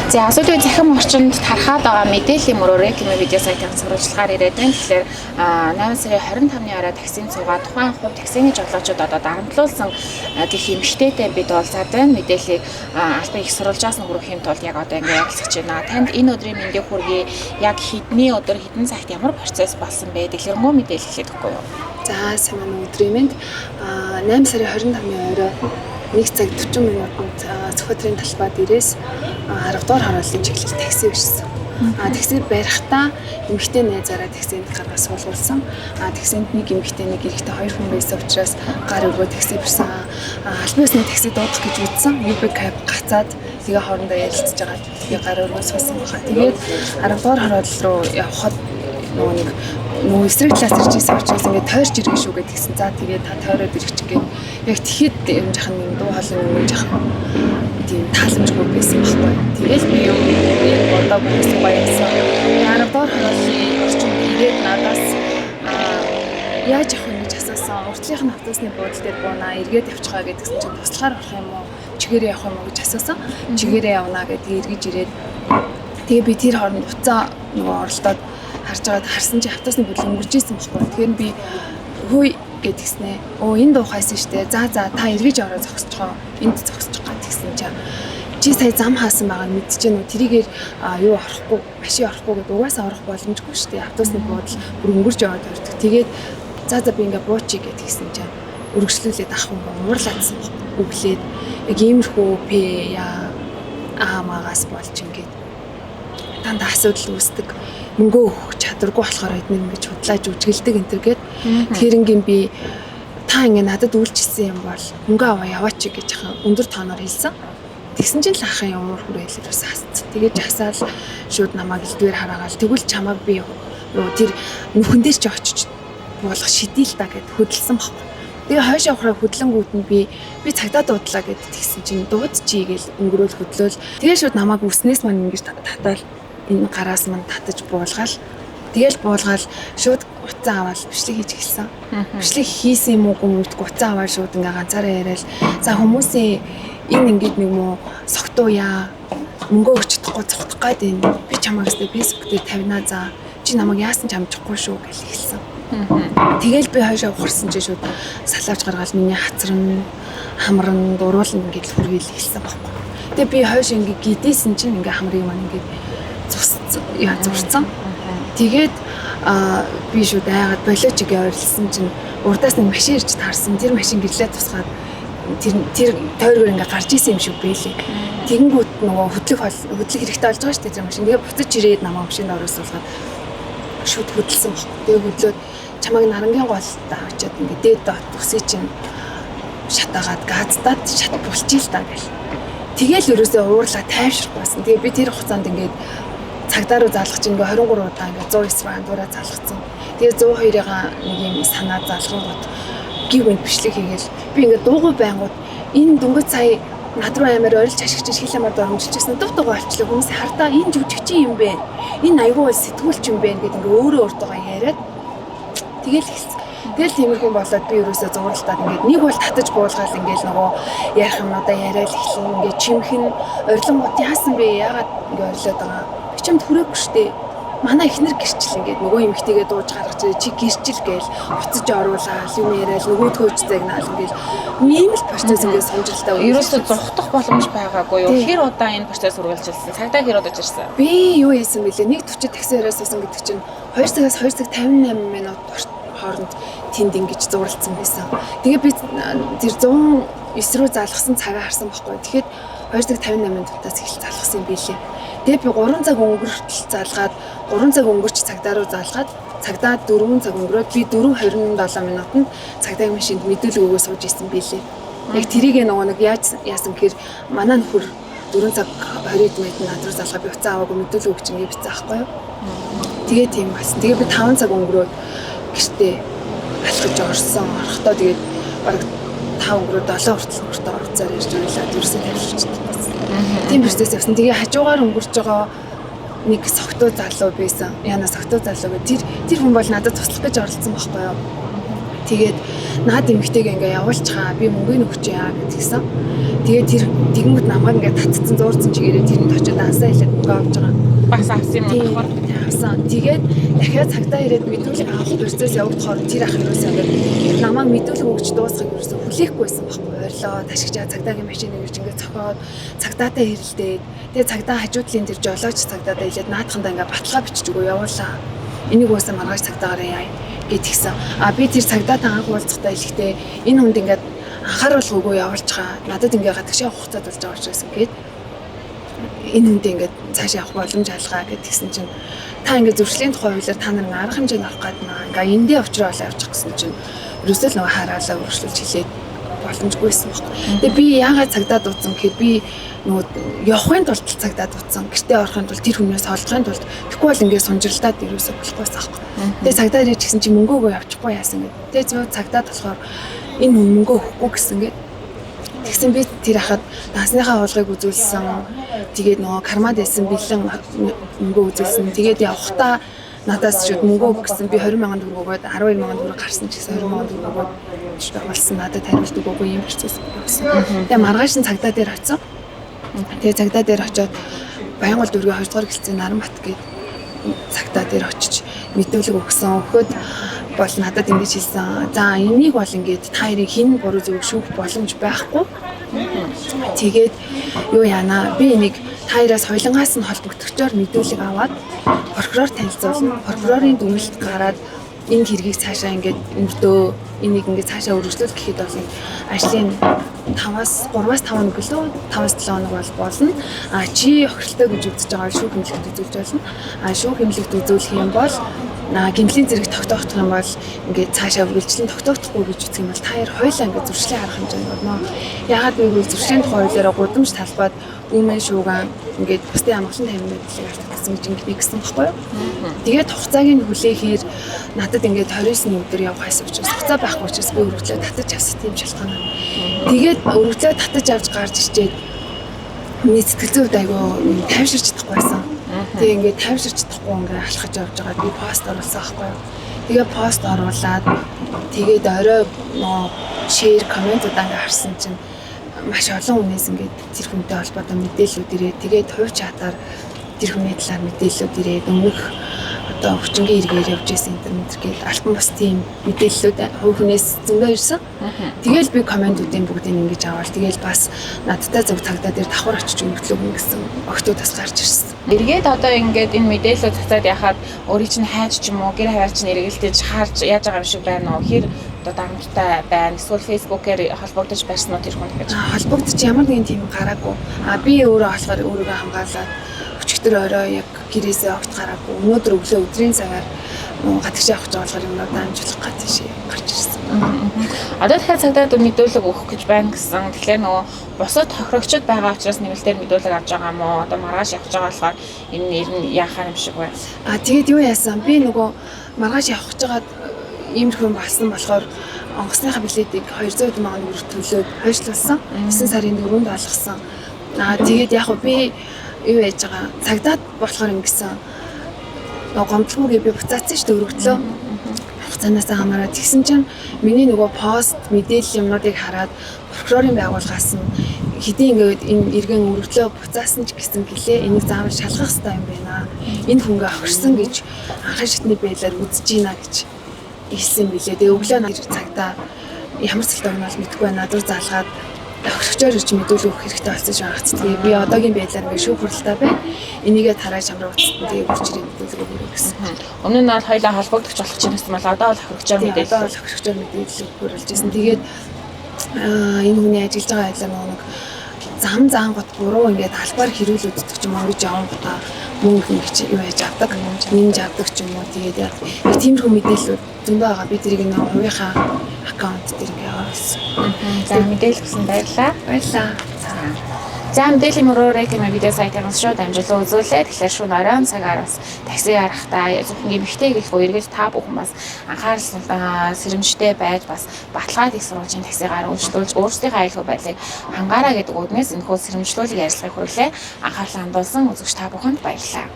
За асуудлын захин орчинд тархаад байгаа мэдээллийн мөрөөр Экими видео сайтын сурвалжлагаар ирээд байна. Тэгэхээр 8 сарын 25-ны орой таксинд суугаад тухайн хувь таксины жолоочид одоо дарамтлуулсан гэх эмэгтэйтэй бид уулзаад байна. Мэдээллийг албан их сурвалжаас нь хүргэхийн тулд яг одоо ингэ ярилцж байна. Танд энэ өдрийн мэндийг хүргэе. Яг хэдний өдөр хэдэн цагт ямар процесс болсон бэ? Дэлгэрэнгүй мэдээлэл хэлээд өгөхгүй юу? За сайн байна өдрийн мэнд 8 сарын 25-ны орой 1 цаг 40 минутанд Цохиотрын талбай дээрээс 10 дугаар хорооллын чиглэл такси ирсэн. Такси барихтаа эмэгтэй найзаараа таксинд гаргаж суулгуулсан. Таксинд нэг эмэгтэй нэг эрэгтэй хоёр хүн байсан учраас гар өргөө такси бирсэн. Албан ёсны такси дуудах гэж үзсэн. UB cab гацаад тэгээ хоорондоо ярилцж байгаа. Тэгээ гар өргөө суусан баха. Тэгээд 10 дугаар хороол руу явхад нөгөө эсрэг талаас ирж ирсэн учраас ингээд тойрч иргэн шүү гэдгийгсэн. За тэгээд та тойроод ирчих гээд яг тэгэхэд юм жахан нэг дуу хоолой юм жахан тийм тааламжгүй байсан байхгүй. Тэгээд би юм бодоо болсон баярсан. 10 дугаар хорооллын орчинд ирээд надаас яаж явах юм гэж асуусан. Уртлынх нь автобусны буудлын дээр буунаа эргээд явчихаа гэдгсэн чинь туслахаар орох юм уу? Чигээрээ явах юм уу гэж асуусан. Чигээрээ явна гэдгийг эргэж ирээд тэгээ би тэр хооронд уцаа нөгөө оролдоод харсан чи автобусны буудлын өнгөрч ийсэн байхгүй. Тэгэхээр би хөөе гэдгснээ. Энэ дуухайсан штэ. За та эргэж ороо зогсчихоо. Энд зогсчих гад гэсэн чинь чи сая зам хаасан байгаа мэдчихэв нү тэрийгээр юу орохгүй машин орохгүй гэдэг угаасаа орох боломжгүй штэ. Автобусны буудлын бүр өнгөрч яваад ордог. Тэгээд за би ингээ буучи гэдгсэн чинь өргөжлүүлээд ах юм уурлаадсан өглээд яг иймэрхүү магаас болж ингээд дандаа асуудал үүсдэг. Мөнгөө өгөх чадваргүй болохоор эдгээр ингэж худлааж үжгэлдэг энтергээд тэгэхээр ингийн би та ингэ надад үйлчилсэн юм бол мөнгө аваа яваач гэж яхан өндөр тооноор хэлсэн. Тэгсэн чинь л ахын ямар хүрээлэр ус хасц. Тэгээд жагсаал шууд намайг элдвэр хараагаал тэгвэл чамайг би тэр нүхэн дээр ч очиж буулгах шидэл та гэд хөдөлсөн баг. Тэгээ хойш явахраа хөдлөнгүүд нь би цагдаа дуудлаа гэд тэгсэн чинь дуудчихъя гээл өнгөрөөл хөдлөөл. Тэгээ шууд намайг үснээс мань ингэж татаал энэ гараас мань татаж буулгаал. Тэгэл буулгаал шууд уцаа аваад бичлэг хийж гэлсэн. Бичлэг хийсэн юм уу гүмэдгүй уцаа аваад шууд ингээ ганцаараа яриад за хүмүүсийн энэ ингээд нэг муу согтууя мөнгө өгч чадахгүй цогтох гээд байна. Би чамайг өстө фэйсбүүк дээр тавина за чи намайг яасан ч амжихгүй шүү гэж хэлсэн. Тэгэл би хойшоо ухарсан чи шууд салаавч гаргаал миний хацран хамран дуруулна ингээд хүргээл хэлсэн байхгүй. Тэгээ би хойш ингээ гидээсэн чинь ингээ хамрыг маань ингээ зурцсан. Тэгээд би шууд айгаад болооч гэж ойрлсон чинь урдаас нэг машин ирж таарсан. Тэр машин гэрлээ тусгаад тэр тойргоор ингээ гарч исэн юм шиг байлээ. Тэгэнгүүт нөгөө хөдлөх хэрэгтэй болж байгаа шүү дээ тэр машин. Тэгээ буцаж ирээд намаа машинд оруулсуулгаад шууд хөдөлсөн баг. Тэгээ хөдлөөд чамайг нарангийн голд авчиад ингээ дээд дот төсөө чинь шатаагаад газтаад шат булчил та гэл. Тэгэл ерөөсөө уурлаа тайвшрахгүй байсан. Тэгээ би тэр хугацаанд ингээд цагдаа руу заалгах чинь ингээ 23 удаа ингээ 109 андуураа заалгацсан. Тэгээ 102-ыг нэг юм санаа заалгангууд гів энд бичлэг хийгээл би ингээ дуугүй байнгут энэ дөнгөж сая над руу амар орилж ашигч хил амар дөрмжилжсэн дутуугаа олчлаа хүмүүс хардаа энэ жүжигчин юм бэ энэ айгүй сэтгүүлч юм бэ гэдэг ингээ өөрөө өөртөө яриад тэгэл хэлсэн. Тэгэл тиймэрхүү болоод би ерөөсөө зурлалтаад ингээд нэг бол татаж буулгаал ингээд нөгөө ярих юмудаа яриад эхлэн ингээд чимхэн орилонгууд яасан бэ яагаад ингээд орилоод байгаа би чамд хүрээгүй штэ манай ихнэр гэрчил ингээд нөгөө эмэгтэйгээ дууж гаргаж чи гэрчил гээл уцаж оруулаад юм яриад нөгөөдгөөч загнаал ингээд ийм л процесс ингээд сонжралтай ерөөсөө зогтох боломж байгаагүй юу? Хэр удаа энэ процесс үргэлжилсэн? Цагдаа хэр удаа ирсэн? Би юу хийсэн бэлээ? Нэг 40 такси яриасан гэдэг чинь 2 цагаас 2 цаг 58 минут хооронд тэнд ингэж зурлцсан байсан. Тэгээ би тэр 109 рүү заалгасан цагаа харсан байхгүй. Тэгэхэд 2 цаг 58 минутаас эхэлж заалгасан юм билээ. Тэгээ би 3 цаг өнгөртөл заалгаад 3 цаг өнгөрч цагдаа руу заалгаад цагдаа 4 цаг өнгөрөөд би 4:27 минутанд цагдаагийн машинд мэдүүлэг өгөө сууж исэн билээ. Яг тэрийг нөгөө нэг яасан гэхээр манай нөхөр 4 цаг 20 минут над руу заалгаа би уцаа аваагүй мэдүүлэг өгч ингэ бицсэн байхгүй юу. Тэгээ тийм болсон. Тэгээ би 5 цаг өнгөрөөд гэртээ алхаж орсон. Орохдоо тэгээд бараг 5 өнгөрөө 7 хүртэл орцоор ирж ойлаад ерөөсөө тавьчихсан. Тийм процесс явсан. Тэгээ хажуугаар өнгөрч байгаа нэг согтуу залуу байсан. Яна согтуу залуу гэ тэр хүн бол надад туслах гэж оролцсон байхгүй юу. Тэгээд наад эмэгтэйг ингээ явуулчихаа би мөнгөний өгч яа гэдгийгсэн. Тэгээд тэр тэгэнгүүт намайг ингээ татцсан зуурсан чигээрээ тэрэнд очиж дансаа хэлээд мөнгө авч байгаа. Бас авсан юм болохоор авсан. Тэгээд дахиад цагтаа ирээд мэдүүлэг авах процесс явагдахаар тэр ах юусэн ингээ намайг мэдүүлэг өгч дуусгах юусэн хүлээхгүй байсан байхгүй. Ойрлоо ташигчаа цагтаагийн машиныг ирж ингээ цохоод цагтаатай хэрэлдээд тэгээд цагтаа хажуудлын тэр жолооч цагтаатай хэлээд наадхандаа ингээ баталгаа бичиж өгөө явуулаа. Энийг уусаа маргааш цагтаагаараа яа гэдгийгсэн. Би тэр цагтаатай анх уулзахтаа хэлэхдээ энэ хүнд ингээ анхааруулга өгөө явуулчихаа. Надад ингээ гадагшаа хугацаад болж байгаа учраас ингээд энэ хүнд ингээ цаашаа явах боломж алгаа гэдгийгсэн чинь та ингээ зөрчлийн тухай хуулиар та нар арга хэмжээнд авах гаднаа ингээ эндээ очроо явуучих гэсэн чинь ерөөсөө л нөгөө хараалаа өргөжлүүлж хэлээд боломжгүйсэн баг. Тэгээ би яагаад цагдаа дуудсан гэхээр би нөгөө явахын тулд цагдаа дуудсан. Гэртээ орохын тулд тэр хүнээс олдохын тулд тэгэхгүй бол ингээ сунжирлаад ерөөсөө болохгүйсэн байхгүй. Тэгээ цагдаа ирэх гэсэн чинь мөнгө өгөө явчихгүй яасан гэдэг. Тэгээ зөв цагдаа болохоор энэ хүн мөнгө өгөхгүй гэсэн гээд тэгсэн би тэр хахад дансныхаа уулгыг үзүүлсэн. Тэгээд нөгөө кармад байсан бэлэн мөнгө үзүүлсэн. Тэгээд явахдаа надаас шууд мөнгө өг гэсэн би 20,000 төгрөг өгөөд 12,000 төгрөг гарсан ч гэсэн 20,000 төгрөг өгөөд болсон надад хариулт өгөөгүй юм процесс болсон. Тэгээ маргааш нь цагдаа дээр очив. Тэгээ цагдаа дээр очиод Баянгол дүүргийн 2 дугаар гэлцээ Наранбат гээд цагдаа дээр очиж мэдүүлэг өгсөн. Өгөхөд бол надад ингэж хэлсэн. За энийг бол ингээд та хоёрыг хэн буруу зөв шүүх боломж байхгүй. Тэгээд юу яана би энийг та хоёроос хойлонгаас нь холбогдохчоор мэдүүлэг аваад прокурор танилцуулна. Прокурорын дүгнэлт гараад энэ хэргийг цаашаа ингээд өрдөө энийг ингээд цаашаа өргөжлөх гэхэд бол ажлын 3-5 хоног гэлөө 5-7 хоног бол болно. Чи охиролтой гэж үзэж байгаа шүүх хэмжлэгт үзүүлж болно. Шүүх хэмжлэгт үзүүлэх юм бол гэмтлийн зэрэг тогтоох юм бол ингээд цаашаа үргэлжлэн тогтоохгүй гэж үзэх юм бол та хоёр хоёулаа ингээд зөрчлийн арга хэмжээнд болно. Яагаад гэвэл зөрчлийн тухай хуулиараа гудамж талбайд өмнө шууган ингээд бусдын амгалан таймнууд хэлээд гэсэн гэж ингээд нэгсэн баггүй юу. Тэгээд хугацааг нь хүлээхээр надад ингээд 29-ний өдөр явах байсан учраас хугацаа байхгүй учраас би өргөдлөө татаж авсан тийм шалтгаан. Тэгээд өргөдлөө татаж авч гарч ирчээд миний сэтгэл зүйд айгүй тайвширч чадахгүй байсан. Тэгээ ингээд тайвширч чадахгүй ингээд алхаж явж байгаа би пост оруулсан байхгүй юу. Тэгээ пост оруулаад тэгээд орой шеэр комментууд ингээд харсан чинь маш олон хүнээс ингээд тэр хүнтэй холбоотой мэдээлэлүүд ирээд тэгээд хувь чатаар тэр хүний талаар мэдээлэлүүд ирээд өмнөх одоо хүчингийн хэрэгээр явж байсан интернет гээд альбом бас тийм мэдээллүүд хувь хүнээс зөндөө ирсэн. Тэгээл би комментуудын бүгдийг ингэж аваад тэгээл бас надтай зөв тагдаа дээр давхар очиж өгдлөө гэсэн огтудаас гарч ирсэн. Эргээд одоо ингээд энэ мэдээлэлүүд цацаад яхаад өөрийн чинь хайж ч юм уу гэр хаваар чинь эргэлдэж харж яаж байгаа юм шиг байна уу? Хэр одоо дарамттай байна? Эсвэл фэйсбүүкээр холбогдож байсан уу тэр хүн гэж? Холбогдож ямар нэгэн тийм гараагүй. Би өөрөө болохоор өөрийгөө хамгаалаад өчигдөр орой яг гэрээсээ огт гараагүй. Өнөөдөр өглөө өдрийн цагаар гадагш явах гэж болохоор юмнууд амжуулах гэж тийшээ гарч ирсэн. Одоо дахиад цагдаад мэдүүлэг өгөх гэж байна гэсэн. Тэгэхээр нөгөө бусад тохирогчд байгаа учраас нэмэлтээр мэдүүлэг авч байгаа юм уу? Одоо маргааш явах байгаа болохоор энэ нэр нь яахаар юм шиг байна. Тэгээд юу яасан? Би нөгөө маргааш явах гэж байгаад иймэрхүү болсон болохоор онгоцныхаа билетийг 200,000 төгрөг төлөөд хойшлуулсан. 9 сарын 4-нд болгосон. Тэгээд яг би юу яаж байгаа? Цагдаад болохоор ингэсэн. Гомдлгүйгээ би буцаацсан шүү дээ өргөдлөө. Хугацаанаас хамаараад тэгсэн чинь миний нөгөө пост мэдээлэл юмнуудыг хараад прокурорын байгууллагаас нь хэдийн ингээд энэ иргэн өргөдлөө буцаасан ч гэсэн гэлээ энийг заавал шалгах хэрэгтэй юм байна. Энэ хүнгээ огшсон гэж анхны шатны байдлаар үзэж гинэ гэж хэлсэн билээ. Тэгээ өглөө нэр цагтаа ямар цалтай өгнө бол мэдэхгүй байна. Надад залгаад огшгчоор ирж мэдүүлэг өгөх хэрэгтэй болсон шүү хагц. Тэгээ би одоогийн байдлаар ингээд шүүх хуралтай байна. Энийгээ тараа шамраа утсан. Тэгээ бүрч ирээд мэдүүлэг өгөх гэсэн. Өмнө нь бол хоёлаа холбогдох болох чинь гэсэн бол одоо бол огшгчоор мэдээлэл. Одоо бол огшгчоор мэдээлэл өгүүлж ирсэн. Тэгээд энэ хүний ажиллаж байгаа байлаа нэг зам заангот буруу ингээд албаар хэрүүл үздэг ч юм уу гэж явангуудаа мөнгө ингэж юу яаж авдаг, нэмж авдаг ч юм уу. Тэгээд яг тиймэрхүү мэдээлэл зөндөө байгаа. Би тэрийг нэг хувийнхаа аккаунт дээр ингээд оруулсан. За мэдээлэл өгсөн баярлалаа. Баярлалаа. За мэдээллийн мөрөөрэй гэмээр видео сайтаас шууд амжилт үзүүлээ. Тэгэхээр шөнө оройн цагаар бас такси гарахтаа зөвхөн эмэгтэй гэхгүй эргээд та бүхэн бас анхаарал сэрэмжтэй байж бас баталгаад их сурвалжийн таксигаар үйлчлүүлж өөрсдийнхөө аюулгүй байдлыг хангаараа гэдэг үгнээс энэхүү сэрэмжлүүлэг ярилцлагыг хүргэлээ. Анхаарлаа хандуулсан үзэгч та бүхэнд баярлалаа.